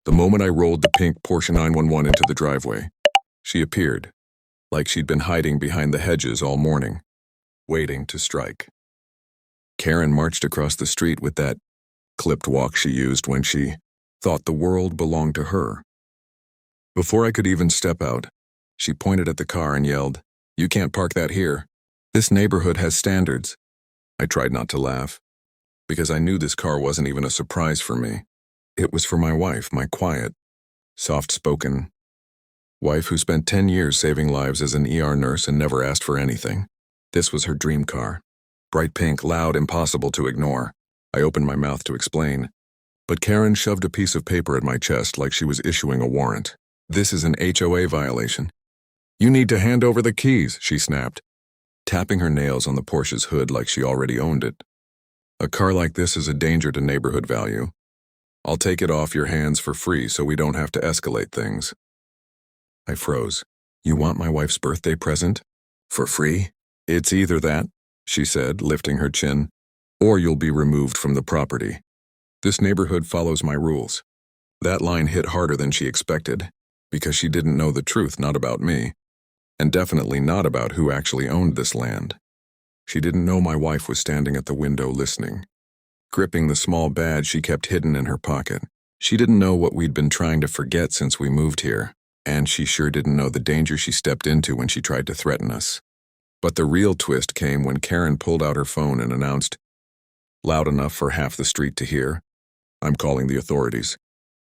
The moment I rolled the pink Porsche 911 into the driveway, she appeared, like she'd been hiding behind the hedges all morning, waiting to strike. Karen marched across the street with that clipped walk she used when she thought the world belonged to her. Before I could even step out, she pointed at the car and yelled, "You can't park that here. This neighborhood has standards." I tried not to laugh, because I knew this car wasn't even a surprise for me. It was for my wife, my quiet, soft-spoken wife who spent 10 years saving lives as an ER nurse and never asked for anything. This was her dream car. Bright pink, loud, impossible to ignore. I opened my mouth to explain, but Karen shoved a piece of paper at my chest like she was issuing a warrant. "This is an HOA violation. You need to hand over the keys," she snapped, tapping her nails on the Porsche's hood like she already owned it. "A car like this is a danger to neighborhood value. I'll take it off your hands for free so we don't have to escalate things." I froze. "You want my wife's birthday present? For free?" "It's either that," she said, lifting her chin, "or you'll be removed from the property. This neighborhood follows my rules." That line hit harder than she expected, because she didn't know the truth, not about me, and definitely not about who actually owned this land. She didn't know my wife was standing at the window listening, gripping the small badge she kept hidden in her pocket. She didn't know what we'd been trying to forget since we moved here, and she sure didn't know the danger she stepped into when she tried to threaten us. But the real twist came when Karen pulled out her phone and announced, loud enough for half the street to hear, "I'm calling the authorities.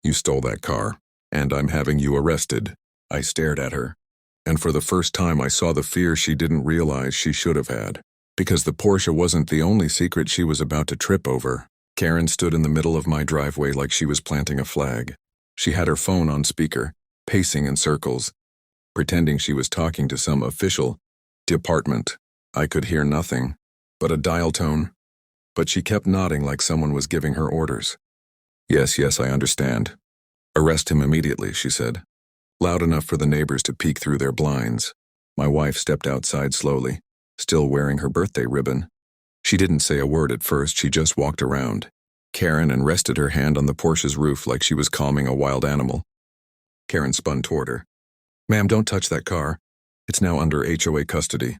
You stole that car, and I'm having you arrested." I stared at her, and for the first time I saw the fear she didn't realize she should have had. Because the Porsche wasn't the only secret she was about to trip over. Karen stood in the middle of my driveway like she was planting a flag. She had her phone on speaker, pacing in circles, pretending she was talking to some official department. I could hear nothing but a dial tone, but she kept nodding like someone was giving her orders. Yes, I understand. Arrest him immediately," she said, loud enough for the neighbors to peek through their blinds. My wife stepped outside slowly, still wearing her birthday ribbon. She didn't say a word at first, she just walked around Karen and rested her hand on the Porsche's roof like she was calming a wild animal. Karen spun toward her. "Ma'am, don't touch that car. It's now under HOA custody."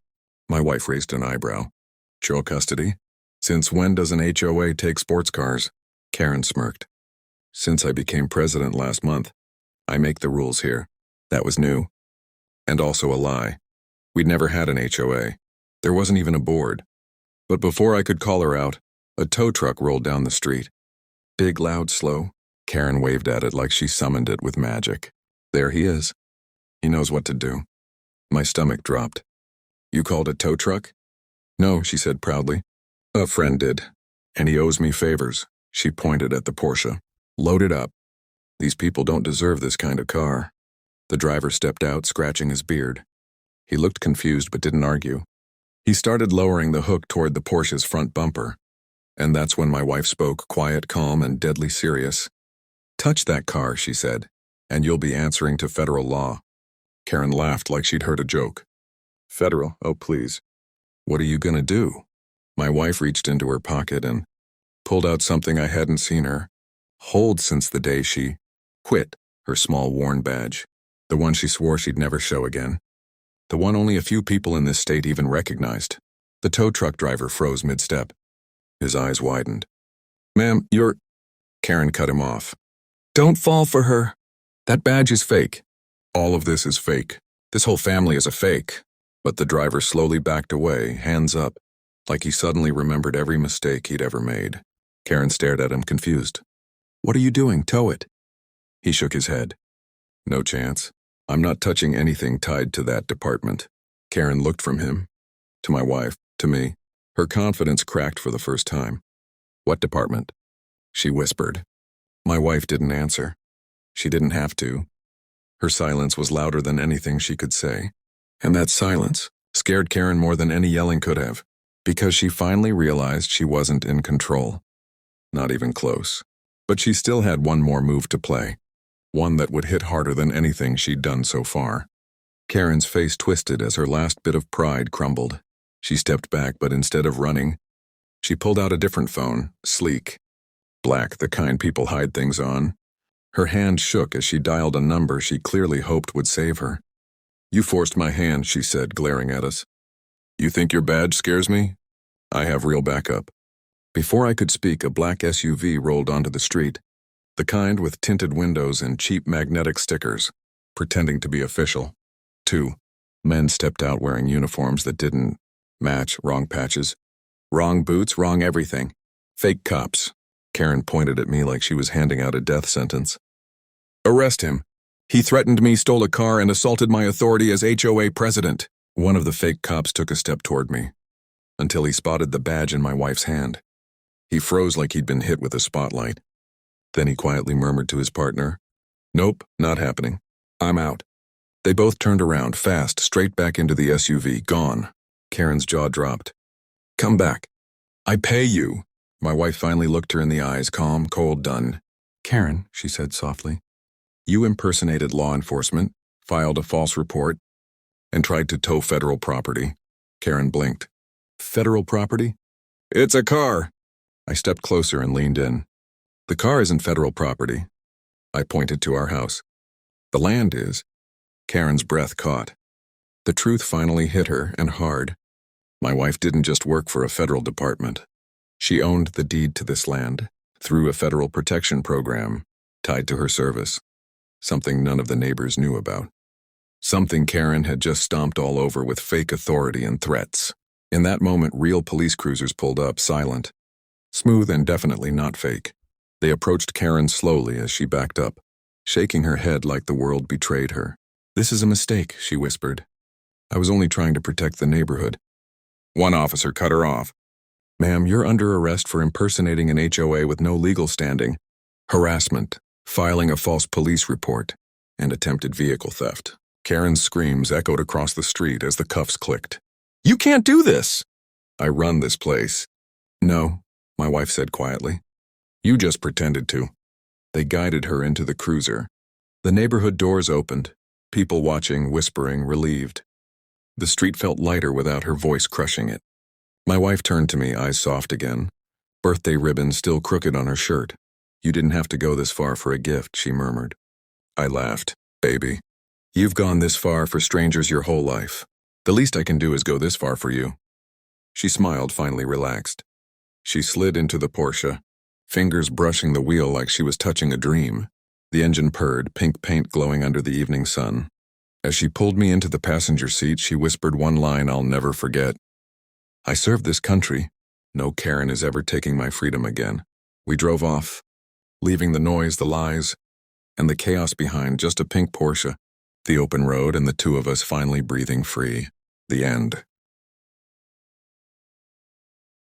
My wife raised an eyebrow. "HOA custody? Since when does an HOA take sports cars?" Karen smirked. "Since I became president last month. I make the rules here." That was new. And also a lie. We'd never had an HOA. There wasn't even a board. But before I could call her out, a tow truck rolled down the street. Big, loud, slow. Karen waved at it like she summoned it with magic. "There he is. He knows what to do." My stomach dropped. "You called a tow truck?" "No," she said proudly. "A friend did. And he owes me favors." She pointed at the Porsche. "Load it up. These people don't deserve this kind of car." The driver stepped out, scratching his beard. He looked confused but didn't argue. He started lowering the hook toward the Porsche's front bumper. And that's when my wife spoke, quiet, calm, and deadly serious. "Touch that car," she said, "and you'll be answering to federal law." Karen laughed like she'd heard a joke. "Federal? Oh, please. What are you gonna do?" My wife reached into her pocket and pulled out something I hadn't seen her hold since the day she quit, her small worn badge. The one she swore she'd never show again. The one only a few people in this state even recognized. The tow truck driver froze mid-step. His eyes widened. "Ma'am, you're—" Karen cut him off. "Don't fall for her. That badge is fake. All of this is fake. This whole family is a fake." But the driver slowly backed away, hands up, like he suddenly remembered every mistake he'd ever made. Karen stared at him, confused. "What are you doing? Tow it." He shook his head. "No chance. I'm not touching anything tied to that department." Karen looked from him, to my wife, to me. Her confidence cracked for the first time. "What department?" she whispered. My wife didn't answer. She didn't have to. Her silence was louder than anything she could say. And that silence scared Karen more than any yelling could have, because she finally realized she wasn't in control. Not even close. But she still had one more move to play. One that would hit harder than anything she'd done so far. Karen's face twisted as her last bit of pride crumbled. She stepped back, but instead of running, she pulled out a different phone, sleek, black, the kind people hide things on. Her hand shook as she dialed a number she clearly hoped would save her. "You forced my hand," she said, glaring at us. "You think your badge scares me? I have real backup." Before I could speak, a black SUV rolled onto the street, the kind with tinted windows and cheap magnetic stickers, pretending to be official. 2 men stepped out wearing uniforms that didn't match, wrong patches, wrong boots, wrong everything. Fake cops. Karen pointed at me like she was handing out a death sentence. "Arrest him. He threatened me, stole a car, and assaulted my authority as HOA president." One of the fake cops took a step toward me, until he spotted the badge in my wife's hand. He froze like he'd been hit with a spotlight. Then he quietly murmured to his partner, "Nope, not happening. I'm out." They both turned around, fast, straight back into the SUV, gone. Karen's jaw dropped. "Come back. I pay you." My wife finally looked her in the eyes, calm, cold, done. "Karen," she said softly, "you impersonated law enforcement, filed a false report, and tried to tow federal property." Karen blinked. "Federal property?" "It's a car." I stepped closer and leaned in. "The car isn't federal property." I pointed to our house. "The land is." Karen's breath caught. The truth finally hit her, and hard. My wife didn't just work for a federal department. She owned the deed to this land, through a federal protection program, tied to her service. Something none of the neighbors knew about. Something Karen had just stomped all over with fake authority and threats. In that moment, real police cruisers pulled up, silent. Smooth and definitely not fake. They approached Karen slowly as she backed up, shaking her head like the world betrayed her. "This is a mistake," she whispered. "I was only trying to protect the neighborhood." One officer cut her off. "Ma'am, you're under arrest for impersonating an HOA with no legal standing, harassment, filing a false police report, and attempted vehicle theft." Karen's screams echoed across the street as the cuffs clicked. "You can't do this!" "I run this place." "No," my wife said quietly. "You just pretended to." They guided her into the cruiser. The neighborhood doors opened, people watching, whispering, relieved. The street felt lighter without her voice crushing it. My wife turned to me, eyes soft again, birthday ribbon still crooked on her shirt. "You didn't have to go this far for a gift," she murmured. I laughed. "Baby, you've gone this far for strangers your whole life. The least I can do is go this far for you." She smiled, finally relaxed. She slid into the Porsche, fingers brushing the wheel like she was touching a dream. The engine purred, pink paint glowing under the evening sun. As she pulled me into the passenger seat, she whispered one line I'll never forget. "I serve this country. No Karen is ever taking my freedom again." We drove off, leaving the noise, the lies, and the chaos behind, just a pink Porsche, the open road, and the two of us finally breathing free. The end.